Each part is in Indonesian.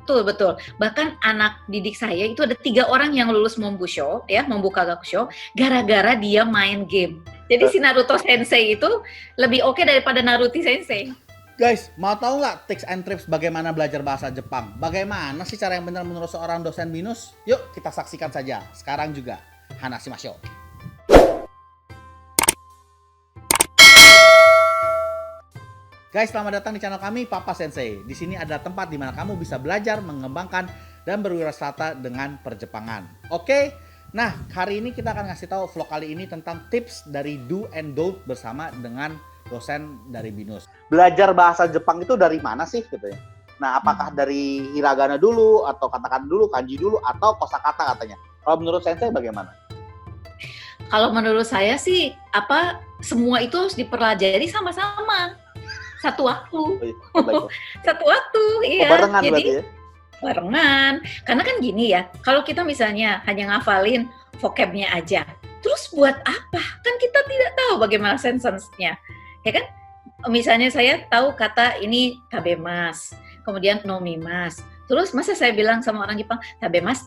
Betul, betul. Bahkan anak didik saya itu ada 3 orang yang lulus Mombusho, ya, Mombuka Gakusho, gara-gara dia main game. Jadi si Naruto Sensei itu lebih oke daripada Naruto Sensei. Guys, mau tahu nggak tips and tips bagaimana belajar bahasa Jepang? Bagaimana sih cara yang benar menurut seorang dosen binus? Yuk kita saksikan saja sekarang juga. Hanashimasho. Guys, selamat datang di channel kami Papa Sensei. Di sini ada tempat di mana kamu bisa belajar, mengembangkan, dan berwirausaha dengan perjepangan. Oke? Nah, hari ini kita akan ngasih tahu vlog kali ini tentang tips dari do and don't bersama dengan dosen dari binus. Belajar bahasa Jepang itu dari mana sih gitu ya? Nah, apakah dari hiragana dulu atau katakan dulu, kanji dulu atau kosakata katanya? Kalau menurut Sensei bagaimana? Kalau menurut saya sih semua itu harus dipelajari sama-sama. Satu waktu. Satu waktu, iya. Barengan jadi berarti ya? Barengan. Karena kan gini ya, kalau kita misalnya hanya ngafalin vocabnya aja, terus buat apa? Kan kita tidak tahu bagaimana sentence-nya. Ya kan? Misalnya saya tahu kata ini tabemas, kemudian nomimas. Terus masa saya bilang sama orang Jepang, tabemas,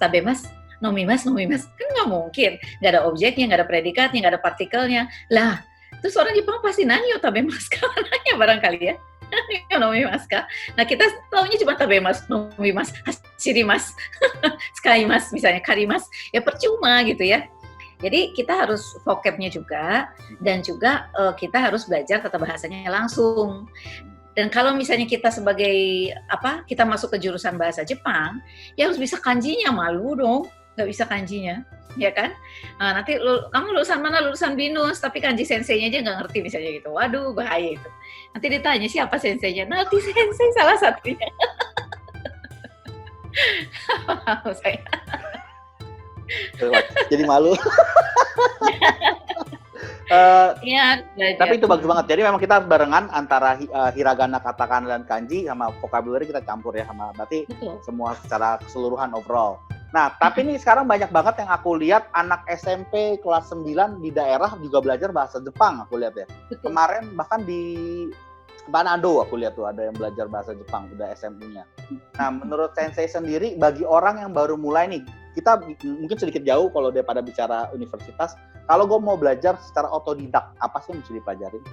nomimas. Kan nggak mungkin. Nggak ada objeknya, nggak ada predikatnya, nggak ada partikelnya. Lah, terus orang Jepang pasti nanya tabemas, nanya barangkali ya. Nomimas ka. Nah, kita taunya cuma tabemas, nomimas, hashirimas, skaimas, misalnya karimas. Ya percuma gitu ya. Jadi kita harus vocabnya juga, dan juga kita harus belajar tata bahasanya langsung. Dan kalau misalnya kita kita masuk ke jurusan bahasa Jepang, ya harus bisa kanjinya, malu dong, nggak bisa kanjinya, ya kan? Nah, nanti kamu lulusan mana? Lulusan binus, tapi kanji senseinya aja nggak ngerti misalnya gitu. Waduh, bahaya itu. Nanti ditanya siapa senseinya? Nanti sensei salah satunya. Saya. Jadi malu. Ya, tapi itu bagus banget. Jadi memang kita barengan antara hiragana, katakana, dan kanji sama vocabulary kita campur ya, sama berarti betul. Semua secara keseluruhan overall. Nah, tapi nih sekarang banyak banget yang aku lihat anak SMP kelas 9 di daerah juga belajar bahasa Jepang, aku lihat ya. Betul. Kemarin bahkan di Manado aku lihat tuh ada yang belajar bahasa Jepang, udah SMP-nya. Nah, menurut Sensei sendiri, bagi orang yang baru mulai nih, kita mungkin sedikit jauh kalau daripada bicara universitas, kalau gue mau belajar secara otodidak, apa sih yang mesti dipelajarin?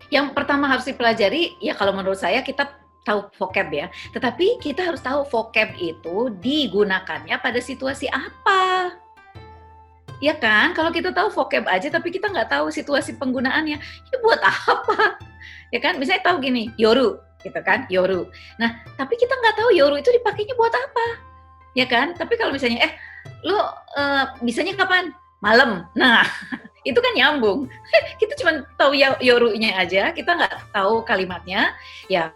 Yang pertama harus dipelajari, ya kalau menurut saya kita tahu vocab ya, tetapi kita harus tahu vocab itu digunakannya pada situasi apa. Ya kan, kalau kita tahu vocab aja tapi kita nggak tahu situasi penggunaannya, ya buat apa? Ya kan, misalnya tahu gini, yoru, gitu kan, yoru. Nah, tapi kita nggak tahu yoru itu dipakainya buat apa, ya kan? Tapi kalau misalnya, bisanya kapan? Malam. Nah, itu kan nyambung. Kita cuma tahu yorunya aja, kita nggak tahu kalimatnya, ya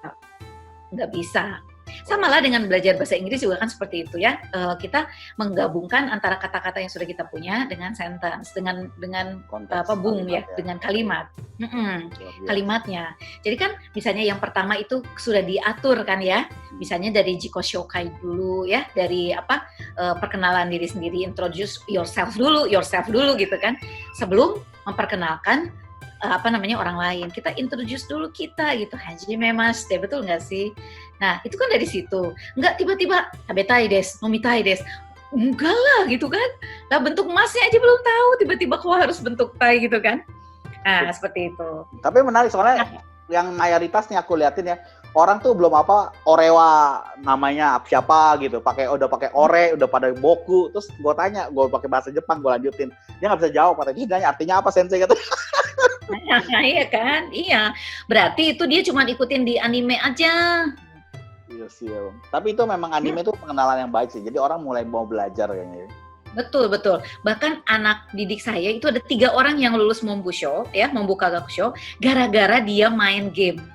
nggak bisa. Sama lah dengan belajar bahasa Inggris juga kan seperti itu ya. Kita menggabungkan antara kata-kata yang sudah kita punya dengan sentence, dengan dengan kalimat. Kalimatnya. Jadi kan misalnya yang pertama itu sudah diatur kan ya. Misalnya dari jiko shokai dulu ya, dari perkenalan diri sendiri, introduce yourself dulu gitu kan. Sebelum memperkenalkan orang lain, kita introduce dulu kita gitu, hajime mashite, betul nggak sih? Nah, itu kan dari situ, nggak tiba-tiba tabetai desu, nomitai desu, enggak lah gitu kan, lah bentuk masnya aja belum tahu, tiba-tiba kok harus bentuk tai gitu kan? Nah, seperti itu. Tapi menarik soalnya yang mayoritas nih aku liatin ya, orang tuh belum orewa namanya siapa gitu, udah pakai ore, udah pada boku, terus gue tanya, gue pakai bahasa Jepang, gue lanjutin, dia nggak bisa jawab, katanya artinya apa sensei kata. Nah, iya kan, iya, berarti itu dia cuma ikutin di anime aja. Iya sih ya, tapi itu memang anime itu pengenalan yang baik sih, jadi orang mulai mau belajar kayaknya. Betul. Bahkan anak didik saya itu ada 3 orang yang lulus Mombusho, ya, Mombuka Gakusho, gara-gara dia main game.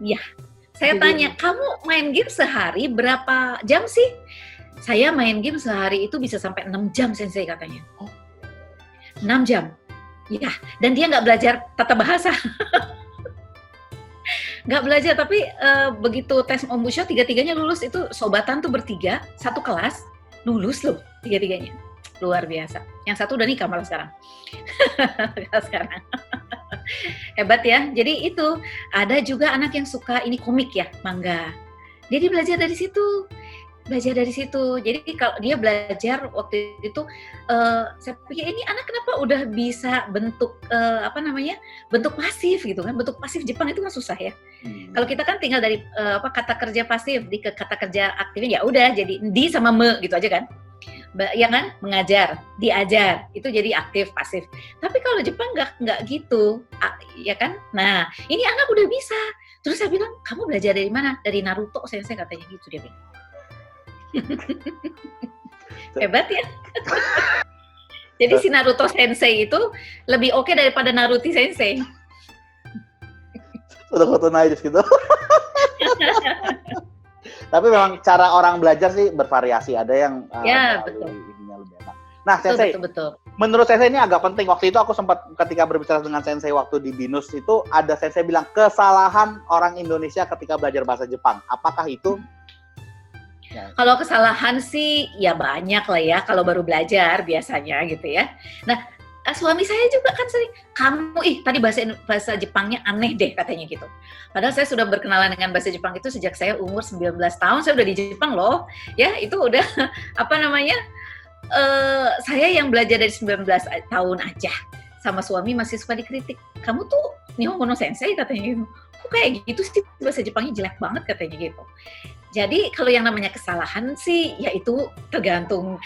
Ya, saya tanya, kamu main game sehari berapa jam sih? Saya main game sehari itu bisa sampai 6 jam, sensei katanya. 6 jam. Ya, dan dia nggak belajar tata bahasa. Nggak belajar, tapi begitu tes Mombusho, 3-3-nya lulus, itu sobatan tuh bertiga, satu kelas, lulus loh, 3-3-nya. Luar biasa. Yang satu udah nikah malah sekarang. Hebat ya. Jadi itu, ada juga anak yang suka ini komik ya, manga. Jadi belajar dari situ. Belajar dari situ. Jadi kalau dia belajar waktu itu, saya pikir ini anak kenapa udah bisa bentuk bentuk pasif gitu kan? Bentuk pasif Jepang itu kan susah ya. Kalau kita kan tinggal dari kata kerja pasif di ke kata kerja aktifnya ya udah jadi di sama me gitu aja kan? Ya kan? Mengajar, diajar itu jadi aktif pasif. Tapi kalau Jepang nggak gitu, ya kan? Nah ini anak udah bisa. Terus saya bilang kamu belajar dari mana? Dari Naruto sensei katanya gitu dia bilang. Hebat ya. Jadi si Naruto Sensei itu lebih oke daripada Naruto Sensei. Foto-foto naik gitu. Tapi memang cara orang belajar sih bervariasi. Ada yang betul. Ininya lebih enak. Nah, Sensei, betul. Menurut Sensei ini agak penting. Waktu itu aku sempat ketika berbicara dengan Sensei waktu di BINUS itu ada Sensei bilang kesalahan orang Indonesia ketika belajar bahasa Jepang. Apakah itu? Kalau kesalahan sih ya banyak lah ya kalau baru belajar biasanya gitu ya. Nah, suami saya juga kan sering, kamu tadi bahasa Jepangnya aneh deh katanya gitu. Padahal saya sudah berkenalan dengan bahasa Jepang itu sejak saya umur 19 tahun, saya udah di Jepang loh. Ya, itu udah saya yang belajar dari 19 tahun aja. Sama suami masih suka dikritik. Kamu tuh Nihongo no Sensei katanya gitu. Kok kayak gitu sih bahasa Jepangnya jelek banget katanya gitu. Jadi kalau yang namanya kesalahan sih ya itu tergantung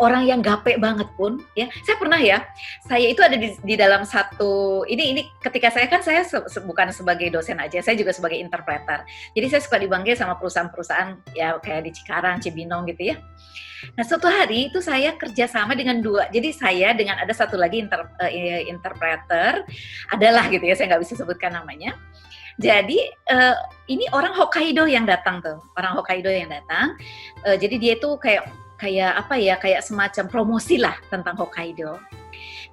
orang yang gape banget pun ya. Saya pernah ya, saya itu ada di dalam satu ini ketika saya bukan sebagai dosen aja, saya juga sebagai interpreter. Jadi saya suka dipanggil sama perusahaan-perusahaan ya kayak di Cikarang, Cibinong gitu ya. Nah suatu hari itu saya kerjasama dengan dua, jadi saya dengan ada satu lagi interpreter, adalah gitu ya, saya nggak bisa sebutkan namanya. Jadi ini orang Hokkaido yang datang tuh, jadi dia itu kayak semacam promosi lah tentang Hokkaido.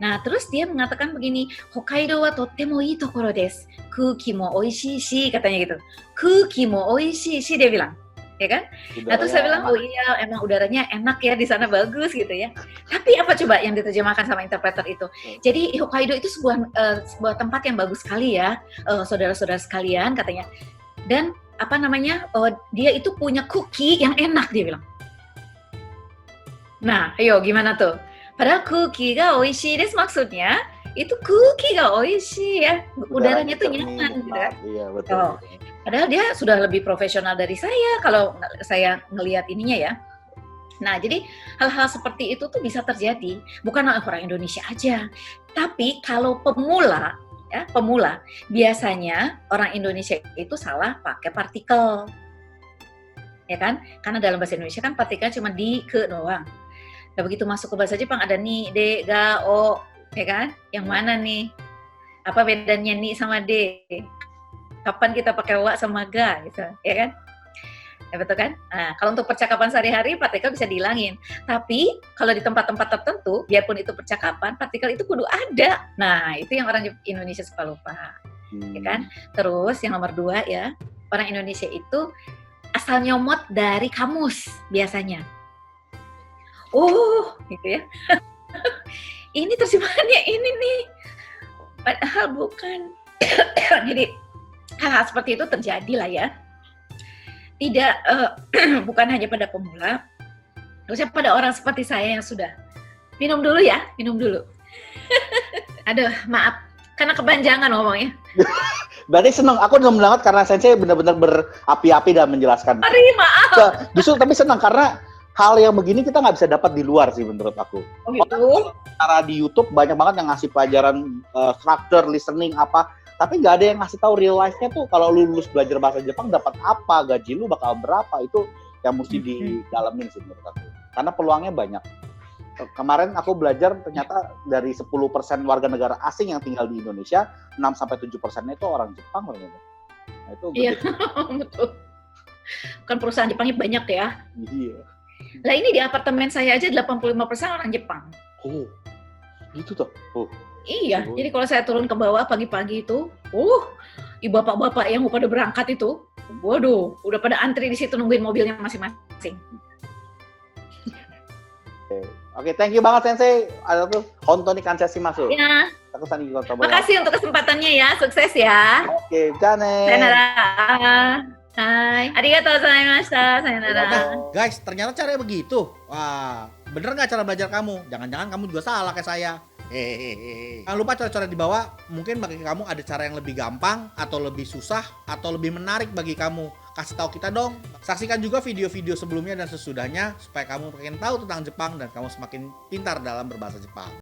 Nah terus dia mengatakan begini, Hokkaido wa totemo ii tokoro desu, kuki mo oishii shi, katanya gitu. Kuki mo oishii shi, dia bilang. Ya kan? Nah terus saya bilang, oh iya emang udaranya enak ya di sana, bagus gitu ya. Tapi apa coba yang diterjemahkan sama interpreter itu? Jadi Hokkaido itu sebuah tempat yang bagus sekali ya, saudara-saudara sekalian katanya. Dan dia itu punya cookie yang enak, dia bilang. Nah, ayo gimana tuh? Padahal cookie ga oishii desu maksudnya itu cookie ga oishii ya, udaranya tuh nyaman gitu kan. Iya betul. Padahal dia sudah lebih profesional dari saya kalau saya ngelihat ininya ya. Nah, jadi hal-hal seperti itu tuh bisa terjadi, bukan orang Indonesia aja. Tapi kalau pemula, biasanya orang Indonesia itu salah pakai partikel. Ya kan? Karena dalam bahasa Indonesia kan partikel cuma di, ke doang. Nah, begitu masuk ke bahasa Jepang ada ni, de, ga, o, ya kan? Yang mana nih? Apa bedanya ni sama de? Kapan kita pakai wa sama ga gitu, ya kan? Ya betul kan? Nah, kalau untuk percakapan sehari-hari partikel bisa dihilangin. Tapi kalau di tempat-tempat tertentu, biarpun itu percakapan, partikel itu kudu ada. Nah, itu yang orang Indonesia suka lupa. Ya kan? Terus yang nomor 2 ya, orang Indonesia itu asal nyomot dari kamus biasanya. Gitu ya. Ini terjemahannya ini nih. Padahal bukan. Jadi hal-hal seperti itu terjadi lah ya. Tidak, bukan hanya pada pemula, harusnya pada orang seperti saya yang sudah. Minum dulu. Aduh, maaf, karena kepanjangan ngomongnya. Berarti senang, aku senang banget karena Sensei benar-benar berapi-api dalam menjelaskan. Maaf. Justru tapi senang karena hal yang begini kita nggak bisa dapat di luar sih menurut aku. Oh gitu? Cara di YouTube banyak banget yang ngasih pelajaran structure, listening, apa. Tapi nggak ada yang ngasih tahu real life-nya tuh kalau lu lulus belajar bahasa Jepang dapat apa, gaji lu bakal berapa, itu yang mesti didalamin sih menurut aku. Karena peluangnya banyak. Kemarin aku belajar ternyata dari 10% warga negara asing yang tinggal di Indonesia, 6-7%-nya itu orang Jepang ternyata. Nah, itu iya, betul. Kan perusahaan Jepangnya banyak ya. Iya. Lah ini di apartemen saya aja 85% orang Jepang. Oh, gitu tuh. Oh. Iya, jadi kalau saya turun ke bawah pagi-pagi itu, bapak-bapak yang pada berangkat itu, waduh, udah pada antri di situ nungguin mobilnya masing-masing. Oke, thank you banget Sensei. Ada tuh Honton Kansashi masuk. Ya. Makasih untuk kesempatannya ya, sukses ya. Oke, jane. Sayonara. Hai, arigatou gozaimashita, sayonara. Nah, guys, ternyata caranya begitu. Wah, bener nggak cara belajar kamu? Jangan-jangan kamu juga salah kayak saya. Hehehe. Jangan lupa coret-coret di bawah. Mungkin bagi kamu ada cara yang lebih gampang, atau lebih susah, atau lebih menarik bagi kamu. Kasih tahu kita dong. Saksikan juga video-video sebelumnya dan sesudahnya supaya kamu makin tahu tentang Jepang dan kamu semakin pintar dalam berbahasa Jepang.